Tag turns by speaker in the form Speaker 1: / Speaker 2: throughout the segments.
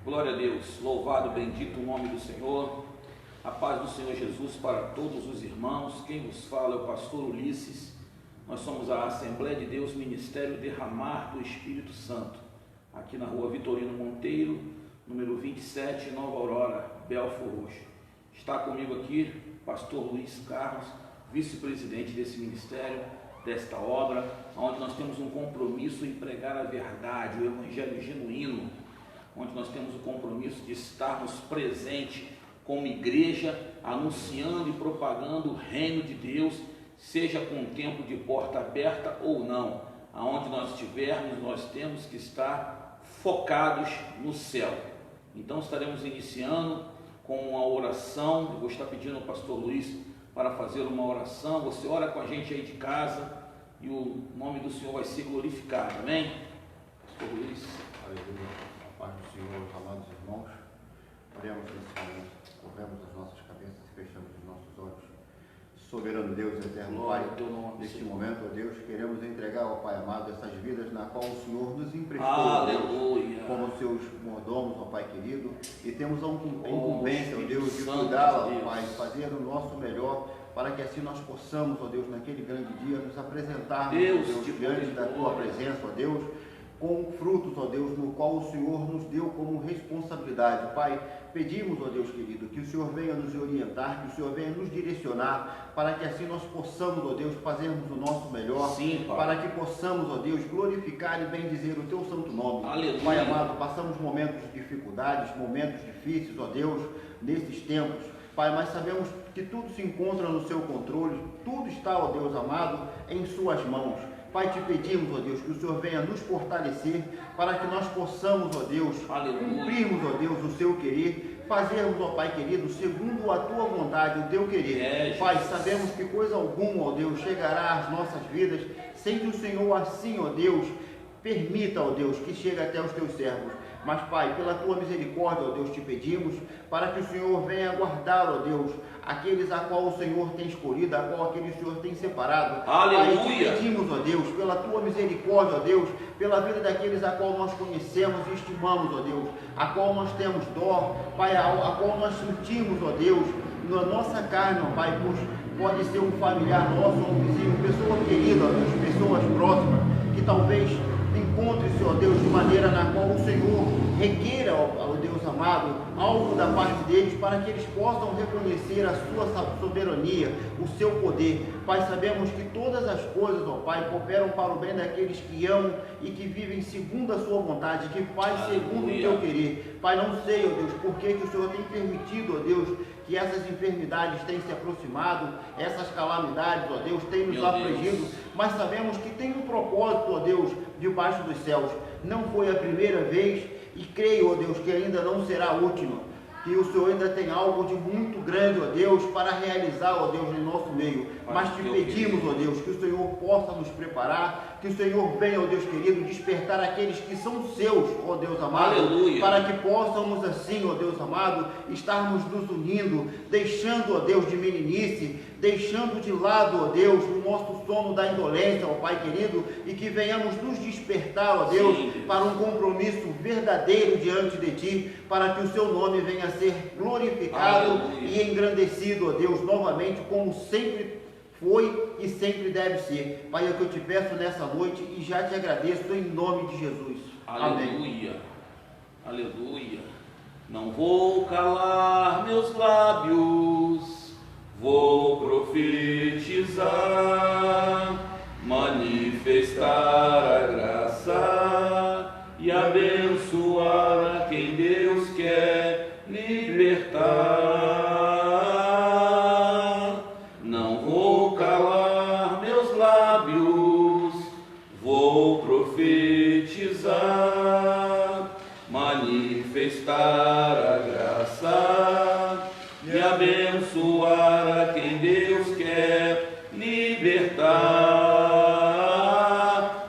Speaker 1: Glória a Deus, louvado, bendito o nome do Senhor, a paz do Senhor Jesus para todos os irmãos. Quem vos fala é o pastor Ulisses. Nós somos a Assembleia de Deus, Ministério Derramar do Espírito Santo, aqui na rua Vitorino Monteiro, número 27, Nova Aurora, Belfor Roxo. Está comigo aqui o pastor Luiz Carlos, vice-presidente desse ministério, desta obra, onde nós temos um compromisso em pregar a verdade, o evangelho genuíno, onde nós temos o compromisso de estarmos presentes como igreja, anunciando e propagando o reino de Deus, seja com tempo de porta aberta ou não. Aonde nós estivermos, nós temos que estar focados no céu. Então estaremos iniciando com uma oração. Eu vou estar pedindo ao pastor Luiz para fazer uma oração. Você ora com a gente aí de casa e o nome do Senhor vai ser glorificado, amém? Pastor Luiz.
Speaker 2: Aleluia. A paz do Senhor, amados irmãos. Oremos nesse momento, corremos as nossas cabeças e fechamos os nossos olhos. Soberano Deus, eterno Pai, neste momento, ó Deus, queremos entregar ao Pai amado essas vidas na qual o Senhor nos emprestou, Deus, como seus mordomos, ó Pai querido, e temos a incumbência, ó Deus, de cuidá-la, ó Pai, fazer o nosso melhor, para que assim nós possamos, ó Deus, naquele grande dia, nos apresentarmos, Deus, diante da Tua presença, ó Deus, com frutos, ó Deus, no qual o Senhor nos deu como responsabilidade. Pai, pedimos, ó Deus querido, que o Senhor venha nos orientar, que o Senhor venha nos direcionar, para que assim nós possamos, ó Deus, fazermos o nosso melhor.
Speaker 1: Sim, Pai.
Speaker 2: Para que possamos, ó Deus, glorificar e bendizer o Teu santo nome.
Speaker 1: Aleluia.
Speaker 2: Pai amado, passamos momentos de dificuldades, momentos difíceis, ó Deus, nesses tempos. Pai, mas sabemos que tudo se encontra no Seu controle, tudo está, ó Deus amado, em Suas mãos. Pai, te pedimos, ó Deus, que o Senhor venha nos fortalecer para que nós possamos, ó Deus, cumprirmos, ó Deus, o Seu querer, fazermos, ó Pai querido, segundo a Tua vontade, o Teu querer. Pai, sabemos que coisa alguma, ó Deus, chegará às nossas vidas sem que o Senhor assim, ó Deus, permita, ó Deus, que chegue até os Teus servos. Mas, Pai, pela Tua misericórdia, ó Deus, te pedimos para que o Senhor venha guardar, ó Deus, aqueles a qual o Senhor tem escolhido, a qual aquele o Senhor tem separado.
Speaker 1: Aleluia.
Speaker 2: Pai, te pedimos, ó Deus, pela Tua misericórdia, ó Deus, pela vida daqueles a qual nós conhecemos e estimamos, ó Deus, a qual nós temos dó, Pai, a qual nós sentimos, ó Deus, na nossa carne, ó Pai, pois pode ser um familiar nosso, um vizinho, pessoa querida, ó Deus, pessoas próximas, que talvez encontre-se, ó Deus, de maneira na qual o Senhor requeira, ó Deus amado, algo da parte deles, para que eles possam reconhecer a Sua soberania, o Seu poder. Pai, sabemos que todas as coisas, ó Pai, cooperam para o bem daqueles que amam e que vivem segundo a Sua vontade, que faz segundo o Teu querer. Pai, não sei, ó Deus, por que o Senhor tem permitido, ó Deus, que essas enfermidades têm se aproximado, essas calamidades, ó Deus, têm nos afligido, mas sabemos que tem um propósito, ó Deus, debaixo dos céus. Não foi a primeira vez e creio, ó Deus, que ainda não será a última, que o Senhor ainda tem algo de muito grande, ó Deus, para realizar, ó Deus, no nosso meio. Mas te pedimos, ó Deus, que o Senhor possa nos preparar, que o Senhor venha, ó Deus querido, despertar aqueles que são seus, ó Deus amado. Aleluia. Para que possamos assim, ó Deus amado, estarmos nos unindo, deixando, ó Deus, de meninice, deixando de lado, ó Deus, o nosso sono da indolência, ó Pai querido, e que venhamos nos despertar, ó Deus, para um compromisso verdadeiro diante de Ti, para que o Seu nome venha a ser glorificado. Aleluia. E engrandecido, ó Deus, novamente, como sempre foi e sempre deve ser. Pai, é o que eu te peço nessa noite e já te agradeço em nome de Jesus.
Speaker 1: Aleluia.
Speaker 2: Amém.
Speaker 1: Aleluia. Não vou calar meus lábios, vou profetizar, manifestar a graça e abençoar a quem Deus quer libertar. Não vou calar meus lábios, vou profetizar, manifestar a graça e abençoar a quem Deus quer libertar.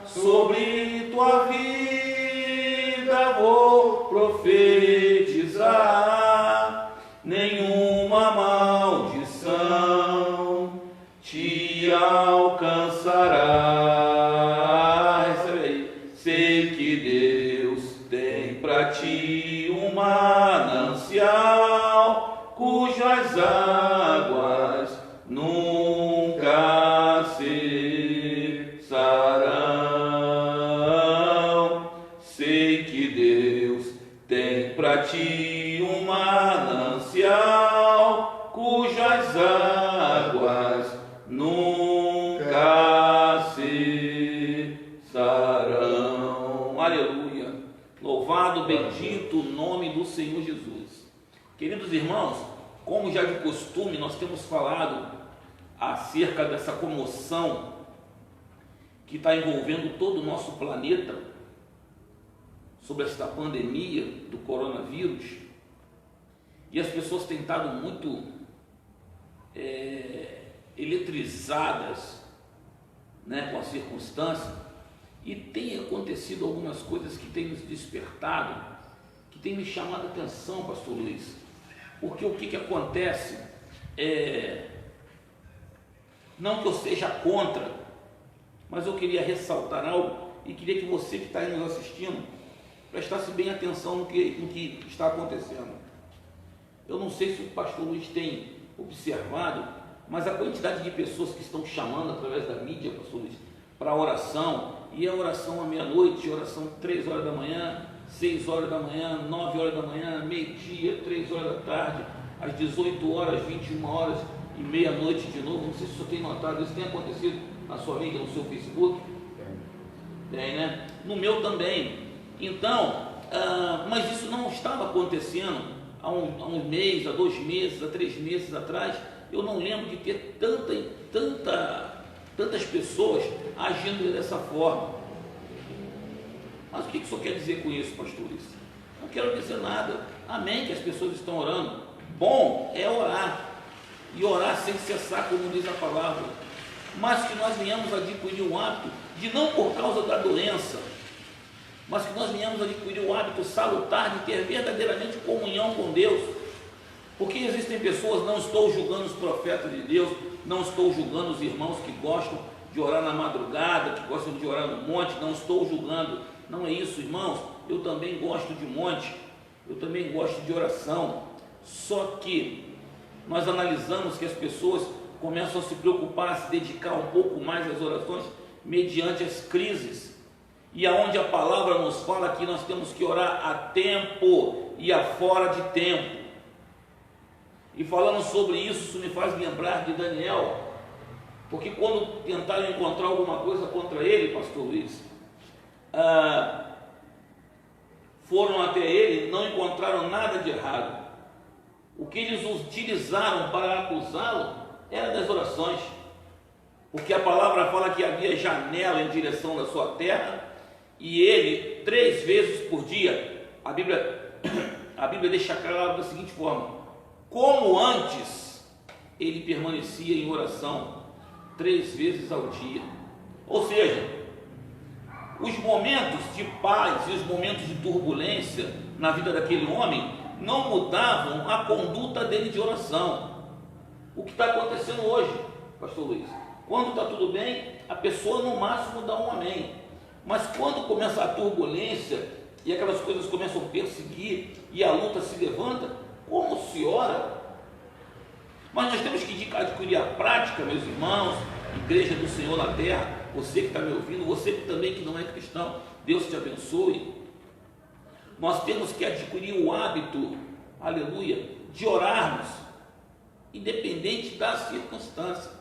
Speaker 1: Sobre tua vida vou profetizar, nenhuma maldição te alcançará. Recebe aí. Sei que Deus tem pra ti um um manancial cujas águas nunca cessarão. Sei que Deus tem para ti um manancial cujas águas nunca cessarão. Aleluia. Louvado, bendito o nome do Senhor Jesus. Queridos irmãos, como já de costume, nós temos falado acerca dessa comoção que está envolvendo todo o nosso planeta sobre esta pandemia do coronavírus, e as pessoas têm estado muito eletrizadas, né, com a circunstância, e tem acontecido algumas coisas que têm nos despertado, que têm me chamado a atenção, pastor Luiz, porque o que acontece não que eu seja contra, mas eu queria ressaltar algo e queria que você que está aí nos assistindo prestasse bem atenção no que está acontecendo. Eu não sei se o pastor Luiz tem observado, mas a quantidade de pessoas que estão chamando através da mídia, pastor Luiz, para a oração, e a oração à meia-noite, oração 3 horas da manhã, 6 horas da manhã, 9 horas da manhã, meio-dia, 3 horas da tarde, às 18 horas, 21 horas e meia-noite de novo. Não sei se você tem notado, isso tem acontecido na sua vida, no seu Facebook? Tem, né? No meu também. Então, mas isso não estava acontecendo há um mês, há 2 meses, há 3 meses atrás. Eu não lembro de ter tantas pessoas agindo dessa forma. Mas o que o senhor quer dizer com isso, pastor Luiz? Não quero dizer nada. Amém que as pessoas estão orando. Bom é orar, e orar sem cessar, como diz a palavra, mas que nós venhamos adquirir o hábito de, não por causa da doença, mas que nós venhamos adquirir o hábito salutar de ter verdadeiramente comunhão com Deus. Porque existem pessoas, não estou julgando os profetas de Deus, não estou julgando os irmãos que gostam de orar na madrugada, que gostam de orar no monte, não estou julgando, não é isso, irmãos. Eu também gosto de monte, eu também gosto de oração, só que nós analisamos que as pessoas começam a se preocupar, a se dedicar um pouco mais às orações mediante as crises, e aonde a palavra nos fala que nós temos que orar a tempo e a fora de tempo. E falando sobre isso me faz lembrar de Daniel, porque quando tentaram encontrar alguma coisa contra ele, pastor Luiz, foram até ele, não encontraram nada de errado. O que eles utilizaram para acusá-lo era das orações, porque a palavra fala que havia janela em direção da sua terra, e ele 3 vezes por dia, a Bíblia deixa claro da seguinte forma: como antes ele permanecia em oração 3 vezes ao dia. Ou seja, os momentos de paz e os momentos de turbulência na vida daquele homem não mudavam a conduta dele de oração. O que está acontecendo hoje, pastor Luiz? Quando está tudo bem, a pessoa no máximo dá um amém. Mas quando começa a turbulência e aquelas coisas começam a perseguir e a luta se levanta, como se ora? Mas nós temos que adquirir a prática, meus irmãos, igreja do Senhor na terra, você que está me ouvindo, você que também que não é cristão, Deus te abençoe. Nós temos que adquirir o hábito, aleluia, de orarmos, independente da circunstância.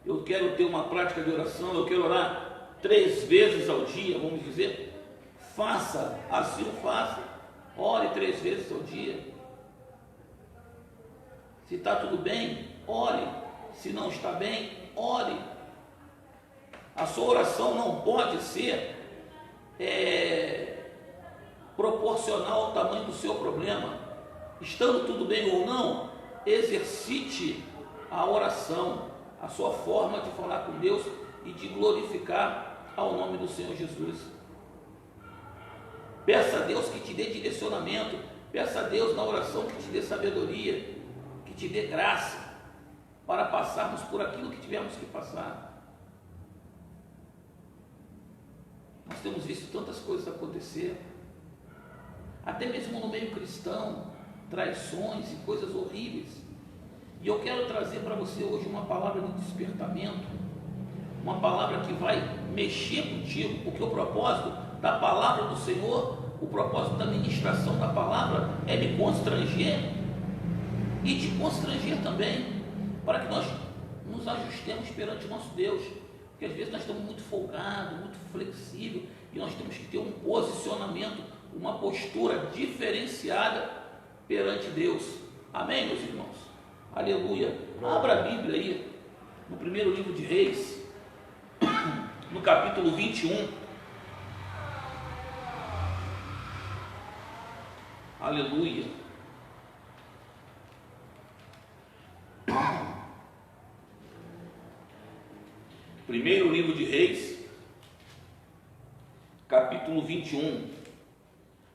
Speaker 1: Eu quero ter uma prática de oração, eu quero orar 3 vezes ao dia, vamos dizer. Faça, assim o faça. Ore 3 vezes ao dia. Se está tudo bem, ore. Se não está bem, ore. A sua oração não pode ser proporcional ao tamanho do seu problema. Estando tudo bem ou não, exercite a oração, a sua forma de falar com Deus e de glorificar ao nome do Senhor Jesus. Peça a Deus que te dê direcionamento, peça a Deus na oração que te dê sabedoria, que te dê graça para passarmos por aquilo que tivemos que passar. Nós temos visto tantas coisas acontecer. até mesmo no meio cristão, traições e coisas horríveis. E eu quero trazer para você hoje uma palavra de despertamento, uma palavra que vai mexer contigo, porque o propósito da palavra do Senhor, o propósito da ministração da palavra é me constranger e te constranger também, para que nós nos ajustemos perante o nosso Deus, porque às vezes nós estamos muito folgados, muito flexíveis, e nós temos que ter um posicionamento, uma postura diferenciada perante Deus. Amém, meus irmãos? Aleluia. Abra a Bíblia aí, no primeiro livro de Reis, no capítulo 21. Aleluia. Primeiro livro de Reis, capítulo 21,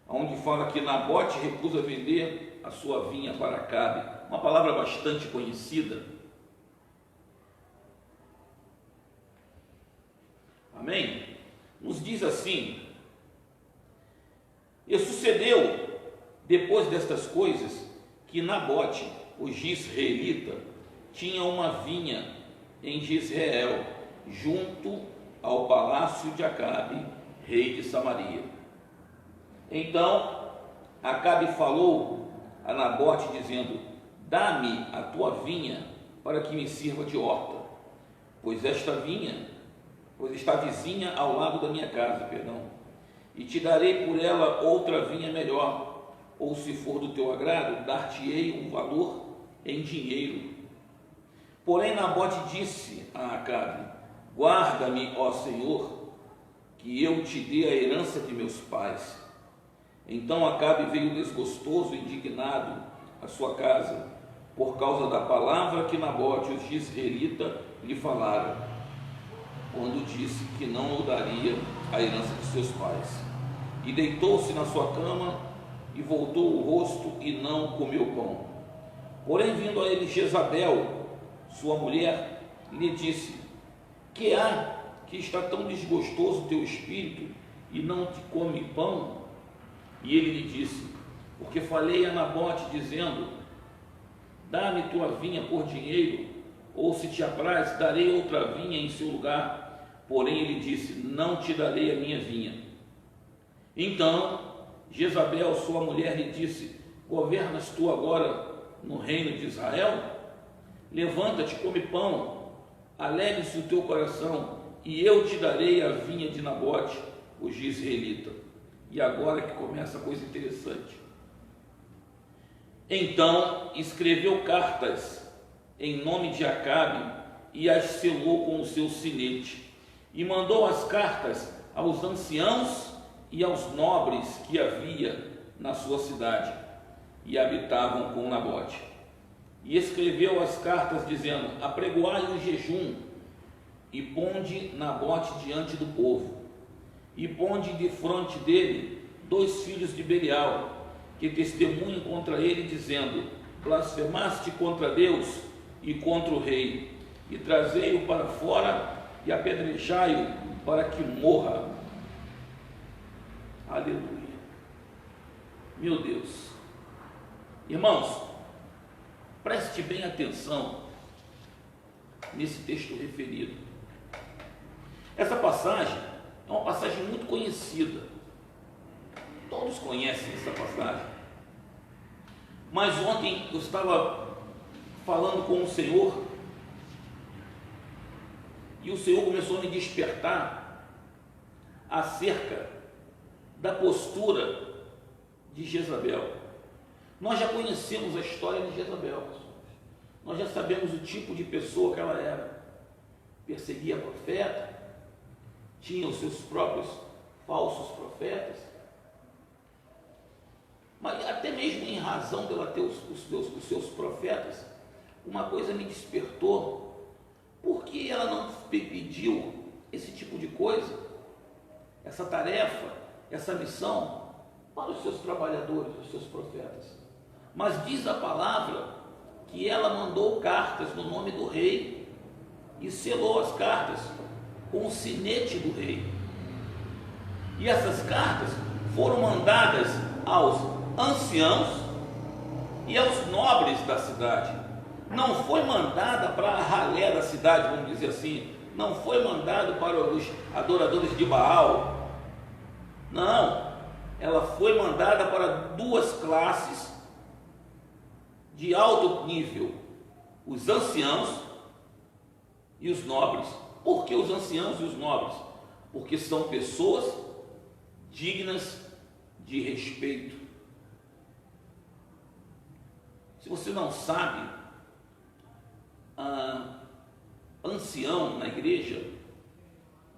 Speaker 1: onde fala que Nabote recusa vender a sua vinha para Acabe. Uma palavra bastante conhecida. Amém? Nos diz assim: e sucedeu depois destas coisas que Nabote, o jezreelita, tinha uma vinha em Jezreel, junto ao palácio de Acabe, rei de Samaria. Então Acabe falou a Nabote dizendo: dá-me a tua vinha para que me sirva de horta, pois está vizinha ao lado da minha casa, e te darei por ela outra vinha melhor, ou se for do teu agrado, dar-te-ei um valor em dinheiro. Porém Nabote disse a Acabe: guarda-me, ó Senhor, que eu te dê a herança de meus pais. Então Acabe veio desgostoso e indignado à sua casa, por causa da palavra que Nabote, o jezreelita, lhe falara, quando disse que não lhe daria a herança de seus pais. E deitou-se na sua cama e voltou o rosto e não comeu pão. Porém, vindo a ele Jezabel, sua mulher, lhe disse: que há que está tão desgostoso teu espírito e não te come pão? E ele lhe disse: porque falei a Nabote dizendo: dá-me tua vinha por dinheiro, ou se te apraz, darei outra vinha em seu lugar. Porém ele disse: não te darei a minha vinha. Então Jezabel, sua mulher, lhe disse: governas tu agora no reino de Israel? Levanta-te, come pão, alegre-se o teu coração, e eu te darei a vinha de Nabote, o jezreelita. E agora que começa a coisa interessante. Então escreveu cartas em nome de Acabe e as selou com o seu sinete, e mandou as cartas aos anciãos e aos nobres que havia na sua cidade e habitavam com Nabote. E escreveu as cartas dizendo: apregoai o jejum e ponde Nabote diante do povo, e ponde defronte dele 2 filhos de Belial, que testemunhem contra ele, dizendo: blasfemaste contra Deus e contra o rei, e trazei-o para fora e apedrejai-o para que morra. Aleluia. Meu Deus. Irmãos, preste bem atenção nesse texto referido. Essa passagem é uma passagem muito conhecida. Todos conhecem essa passagem. Mas ontem eu estava falando com o Senhor, e o Senhor começou a me despertar acerca da postura de Jezabel. Nós já conhecemos a história de Jezabel, nós já sabemos o tipo de pessoa que ela era. Perseguia profeta, tinha os seus próprios falsos profetas, mas até mesmo em razão dela ter os seus profetas, uma coisa me despertou: por que ela não pediu esse tipo de coisa, essa tarefa, essa missão para os seus trabalhadores, os seus profetas? Mas diz a palavra que ela mandou cartas no nome do rei e selou as cartas com o sinete do rei. E essas cartas foram mandadas aos anciãos e aos nobres da cidade. Não foi mandada para a ralé da cidade, vamos dizer assim. Não foi mandado para os adoradores de Baal. Não, ela foi mandada para duas classes de alto nível: os anciãos e os nobres. Por que os anciãos e os nobres? Porque são pessoas dignas de respeito. Se você não sabe, ancião na igreja,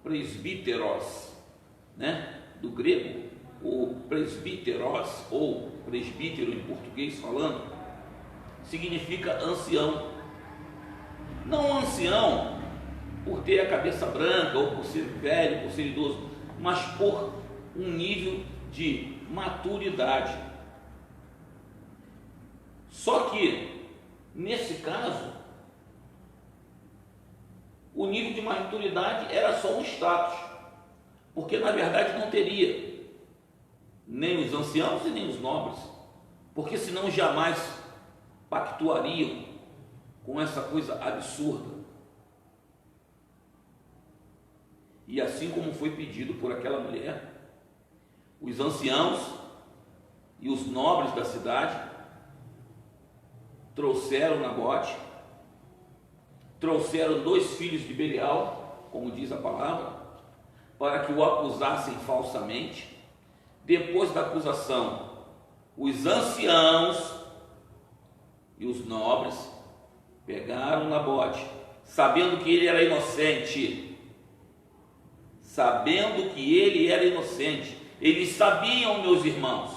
Speaker 1: presbíteros, né? Do grego, o presbíteros, ou presbítero em português falando, significa ancião. Não ancião por ter a cabeça branca, ou por ser velho, por ser idoso, mas por um nível de maturidade. Só que, nesse caso, o nível de maturidade era só um status, porque na verdade não teria nem os anciãos e nem os nobres, porque senão jamais pactuariam com essa coisa absurda. E assim como foi pedido por aquela mulher, os anciãos e os nobres da cidade trouxeram Nabote, trouxeram 2 filhos de Belial, como diz a palavra, para que o acusassem falsamente. Depois da acusação, os anciãos e os nobres pegaram Nabote, sabendo que ele era inocente. Eles sabiam, meus irmãos,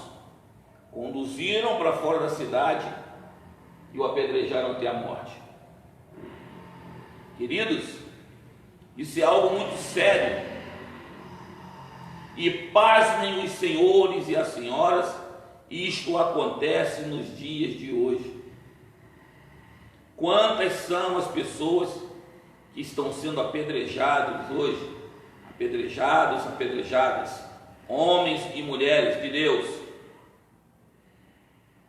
Speaker 1: conduziram para fora da cidade e o apedrejaram até a morte. Queridos, isso é algo muito sério. E pasmem os senhores e as senhoras, isto acontece nos dias de hoje. Quantas são as pessoas que estão sendo apedrejadas hoje? Apedrejadas, homens e mulheres de Deus,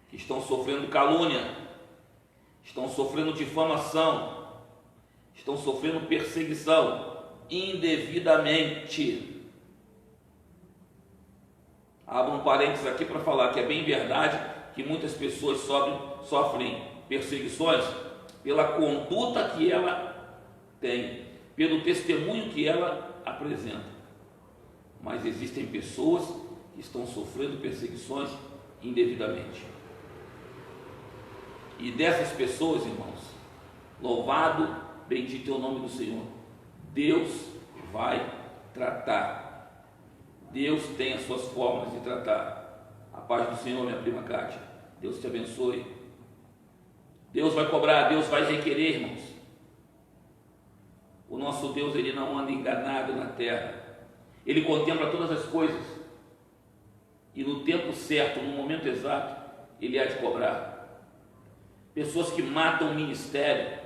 Speaker 1: que estão sofrendo calúnia, estão sofrendo difamação, estão sofrendo perseguição indevidamente. Abro um parênteses aqui para falar que é bem verdade que muitas pessoas sofrem perseguições pela conduta que ela tem, pelo testemunho que ela apresenta. Mas existem pessoas que estão sofrendo perseguições indevidamente. E dessas pessoas, irmãos, louvado, bendito é o nome do Senhor, Deus vai tratar. Deus tem as suas formas de tratar. A paz do Senhor, minha prima Kátia. Deus te abençoe. Deus vai cobrar, Deus vai requerer, irmãos. O nosso Deus, ele não anda enganado na terra. Ele contempla todas as coisas. E no tempo certo, no momento exato, ele há de cobrar. Pessoas que matam o ministério,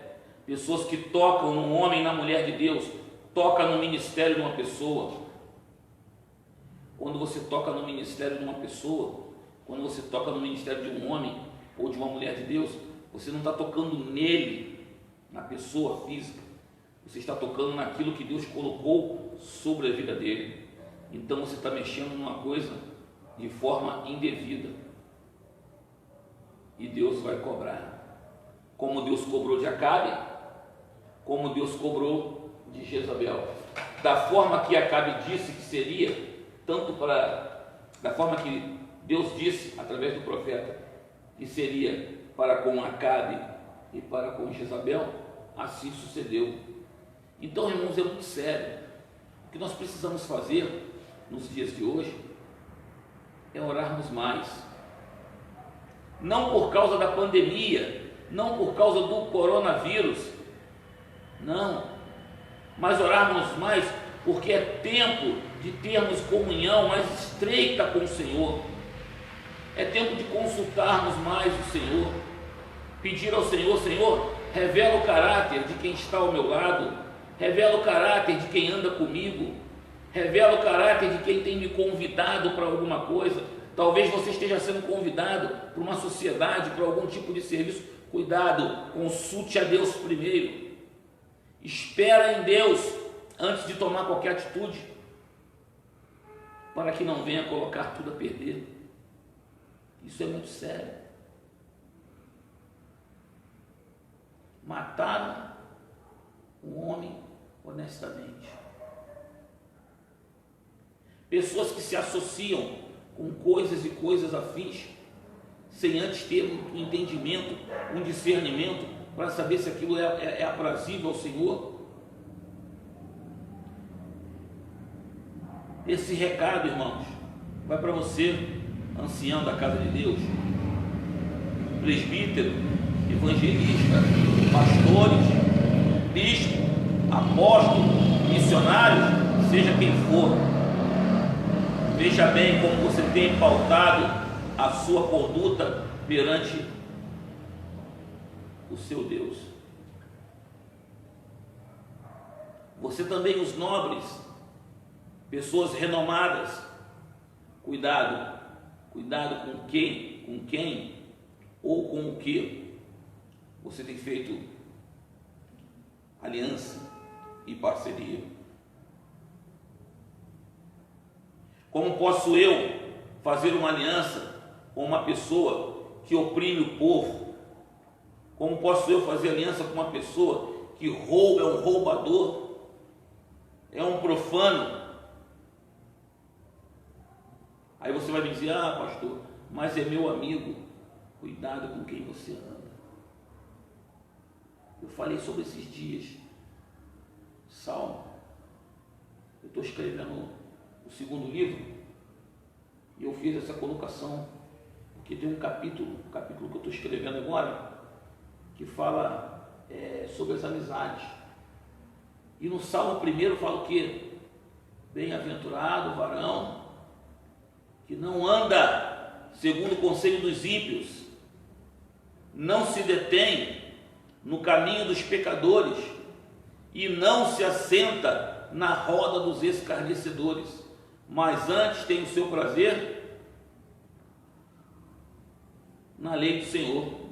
Speaker 1: pessoas que tocam no homem e na mulher de Deus, tocam no ministério de uma pessoa. Quando você toca no ministério de uma pessoa, quando você toca no ministério de um homem ou de uma mulher de Deus, você não está tocando nele, na pessoa física, você está tocando naquilo que Deus colocou sobre a vida dele. Então você está mexendo numa coisa de forma indevida e Deus vai cobrar, como Deus cobrou de Acabe, como Deus cobrou de Jezabel, da forma que Acabe disse que seria, da forma que Deus disse através do profeta que seria para com Acabe e para com Jezabel, assim sucedeu. Então, irmãos, é muito sério. O que nós precisamos fazer nos dias de hoje é orarmos mais, não por causa da pandemia, não por causa do coronavírus, não, mas orarmos mais porque é tempo de termos comunhão mais estreita com o Senhor, é tempo de consultarmos mais o Senhor, pedir ao Senhor: Senhor, revela o caráter de quem está ao meu lado, revela o caráter de quem anda comigo, revela o caráter de quem tem me convidado para alguma coisa, Talvez você esteja sendo convidado para uma sociedade, para algum tipo de serviço. Cuidado, consulte a Deus primeiro. Espera em Deus antes de tomar qualquer atitude, para que não venha colocar tudo a perder. Isso é muito sério. Mataram um homem honestamente. Pessoas que se associam com coisas e coisas afins, sem antes ter um entendimento, um discernimento, para saber se aquilo é aprazível ao Senhor. Esse recado, irmãos, vai para você, ancião da casa de Deus, presbítero, evangelista, pastores, bispo, apóstolo, missionários, seja quem for. Veja bem como você tem pautado a sua conduta perante o seu Deus. Você também, os nobres, pessoas renomadas, cuidado com quem ou com o que você tem feito aliança e parceria. Como posso eu fazer uma aliança com uma pessoa que oprime o povo? Como posso eu fazer aliança com uma pessoa que rouba, é um roubador, é um profano? Aí você vai me dizer, pastor, mas é meu amigo. Cuidado com quem você anda. Eu falei sobre esses dias, Salmo. Eu estou escrevendo o segundo livro, e eu fiz essa colocação, porque tem um capítulo que eu estou escrevendo agora, que fala sobre as amizades. E no Salmo 1 fala o quê? Bem-aventurado o varão que não anda segundo o conselho dos ímpios, não se detém no caminho dos pecadores e não se assenta na roda dos escarnecedores, mas antes tem o seu prazer na lei do Senhor,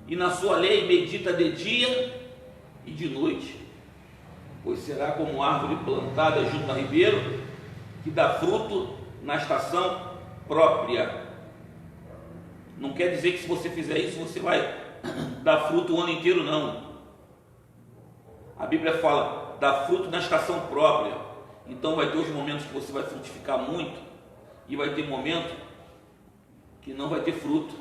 Speaker 1: e na sua lei medita de dia e de noite, pois será como árvore plantada junto a ribeiro, que dá fruto na estação própria. Não quer dizer que se você fizer isso, você vai dar fruto o ano inteiro, não. A Bíblia fala, dá fruto na estação própria. Então vai ter os momentos que você vai frutificar muito, e vai ter momento que não vai ter fruto.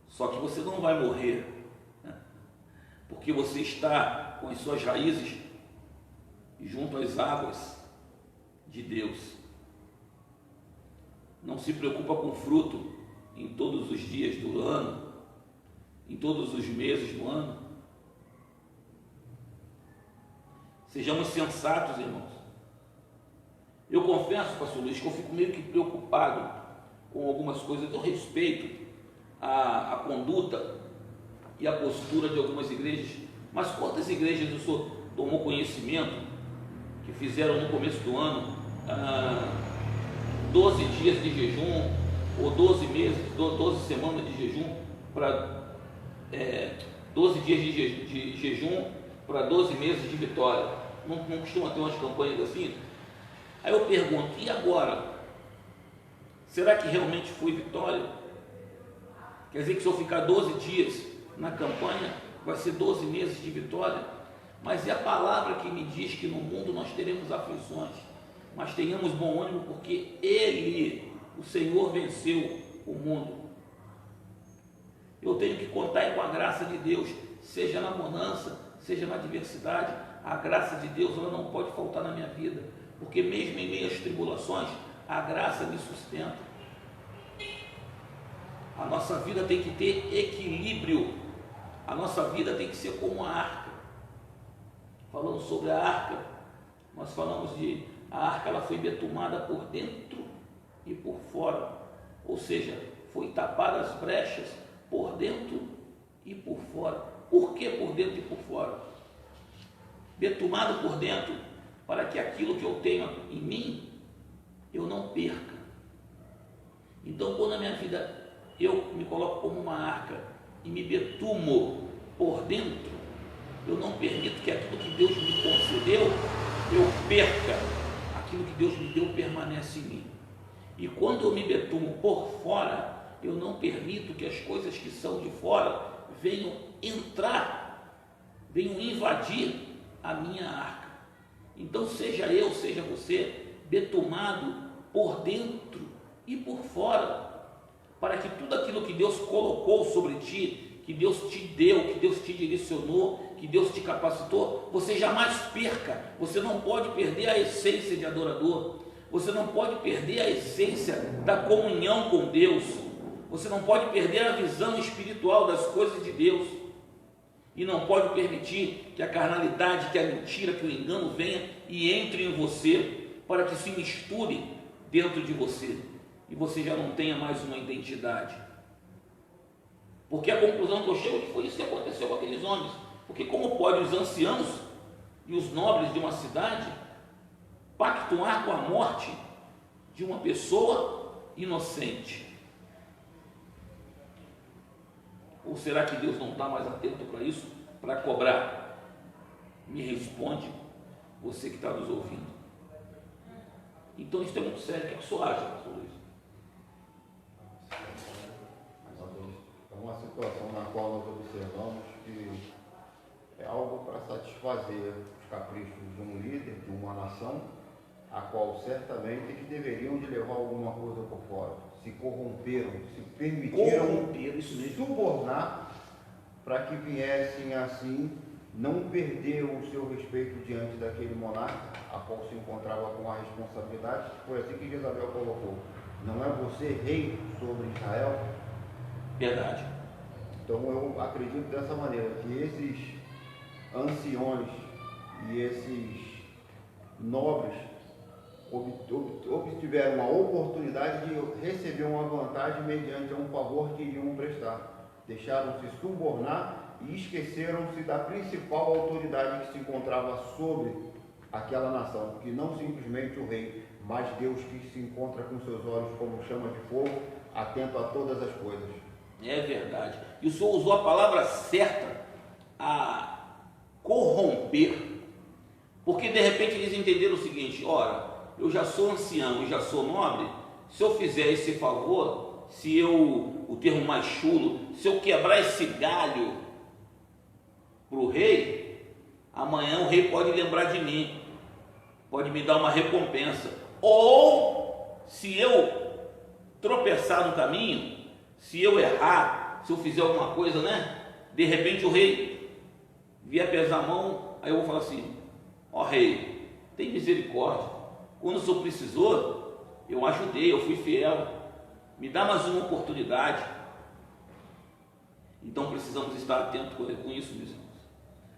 Speaker 1: Só que você não vai morrer, né? Porque você está com as suas raízes junto às águas de Deus. Não se preocupa com fruto em todos os dias do ano, em todos os meses do ano. Sejamos sensatos, irmãos. Eu confesso, pastor Luiz, que eu fico meio que preocupado com algumas coisas. Eu respeito a conduta e a postura de algumas igrejas, mas quantas igrejas o senhor tomou conhecimento que fizeram no começo do ano 12 dias de jejum, ou 12 semanas de jejum, para 12 dias de jejum para 12 meses de vitória? Não costuma ter umas campanhas assim? Aí eu pergunto, e agora? Será que realmente foi vitória? Quer dizer que se eu ficar 12 dias na campanha, vai ser 12 meses de vitória? Mas é a palavra que me diz que no mundo nós teremos aflições, mas tenhamos bom ânimo, porque Ele, o Senhor, venceu o mundo. Eu tenho que contar com a graça de Deus, seja na bonança, seja na adversidade. A graça de Deus, ela não pode faltar na minha vida, porque mesmo em meio às tribulações, a graça me sustenta. A nossa vida tem que ter equilíbrio, a nossa vida tem que ser como a arca. Falando sobre a arca, nós falamos de a arca, ela foi betumada por dentro e por fora, ou seja, foi tapada as brechas por dentro e por fora. Por que por dentro e por fora? Betumado por dentro, para que aquilo que eu tenho em mim, eu não perca. Então, quando na minha vida eu me coloco como uma arca e me betumo por dentro, eu não permito que aquilo que Deus me concedeu, eu perca. Aquilo que Deus me deu permanece em mim. E quando eu me betumo por fora, eu não permito que as coisas que são de fora venham entrar, venham invadir a minha arca. Então, seja eu, seja você, betumado por dentro e por fora, para que tudo aquilo que Deus colocou sobre ti, que Deus te deu, que Deus te direcionou, que Deus te capacitou, você jamais perca. Você não pode perder a essência de adorador, você não pode perder a essência da comunhão com Deus, você não pode perder a visão espiritual das coisas de Deus, e não pode permitir que a carnalidade, que a mentira, que o engano venha e entre em você, para que se misture dentro de você, e você já não tenha mais uma identidade. Porque a conclusão que eu chego é que foi isso que aconteceu com aqueles homens. Porque como pode os anciãos e os nobres de uma cidade pactuar com a morte de uma pessoa inocente? Ou será que Deus não está mais atento para isso, para cobrar? Me responde, você que está nos ouvindo. Então isso é muito sério. O que é que o senhor acha, pastor Luiz?
Speaker 2: É uma situação na qual nós observamos que é algo para satisfazer os caprichos de um líder, de uma nação, a qual certamente eles deveriam de levar alguma coisa por fora. Se corromperam, se permitiram subornar para que viessem assim não perder o seu respeito diante daquele monarca, a qual se encontrava com a responsabilidade. Foi assim que Jezabel colocou: não é você rei sobre Israel?
Speaker 1: Verdade.
Speaker 2: Então eu acredito dessa maneira, que esses anciões e esses nobres obtiveram a oportunidade de receber uma vantagem mediante um favor que iriam prestar. Deixaram-se subornar e esqueceram-se da principal autoridade que se encontrava sobre aquela nação, que não simplesmente o rei, mas Deus, que se encontra com seus olhos como chama de fogo, atento a todas as coisas.
Speaker 1: É verdade. E o senhor usou a palavra certa, a corromper, porque de repente eles entenderam o seguinte: ora, eu já sou ancião e já sou nobre, se eu fizer esse favor, se eu, o termo mais chulo, se eu quebrar esse galho para o rei, amanhã o rei pode lembrar de mim, pode me dar uma recompensa. Ou se eu tropeçar no caminho, se eu errar, se eu fizer alguma coisa, de repente o rei vier pesar a mão, aí eu vou falar assim: ó rei, tem misericórdia, quando o senhor precisou, eu ajudei, eu fui fiel, me dá mais uma oportunidade. Então precisamos estar atentos com isso, meus irmãos.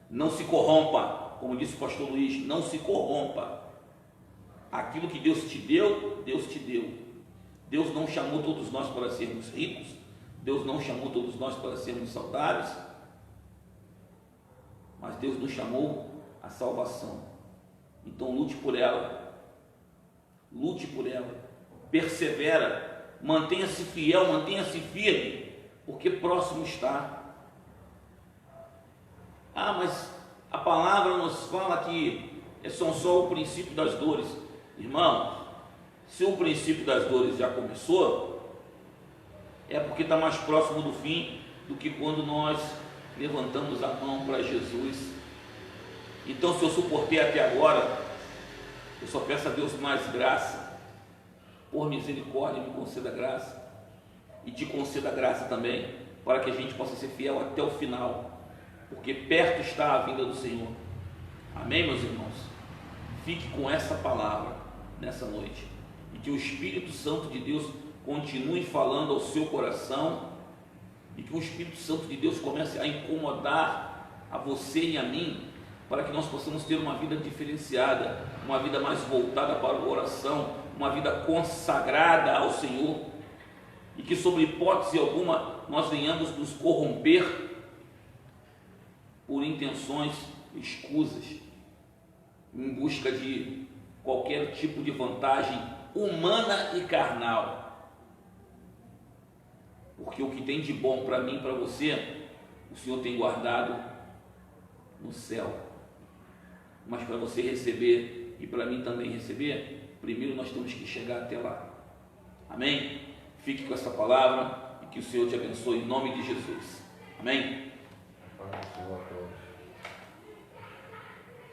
Speaker 1: Não se corrompa, como disse o pastor Luiz, não se corrompa. Aquilo que Deus te deu, Deus te deu. Deus não chamou todos nós para sermos ricos, Deus não chamou todos nós para sermos saudáveis, mas Deus nos chamou à salvação. Então lute por ela, persevera, mantenha-se fiel, mantenha-se firme, porque próximo está. Ah, mas a palavra nos fala que são só o princípio das dores. Irmão, se o princípio das dores já começou, é porque está mais próximo do fim do que quando nós levantamos a mão para Jesus. Então, se eu suportei até agora, eu só peço a Deus mais graça. Por misericórdia, me conceda graça, e te conceda graça também, para que a gente possa ser fiel até o final, porque perto está a vinda do Senhor. Amém, meus irmãos? Fique com essa palavra nessa noite, e que o Espírito Santo de Deus continue falando ao seu coração, e que o Espírito Santo de Deus comece a incomodar a você e a mim, para que nós possamos ter uma vida diferenciada, uma vida mais voltada para a oração, uma vida consagrada ao Senhor, e que sobre hipótese alguma nós venhamos nos corromper por intenções escusas, em busca de qualquer tipo de vantagem humana e carnal. porque o que tem de bom para mim e para você, o Senhor tem guardado no céu. Mas para você receber e para mim também receber, primeiro nós temos que chegar até lá. Amém? Fique com essa palavra e que o Senhor te abençoe em nome de Jesus. Amém?
Speaker 2: Paz do Senhor a todos.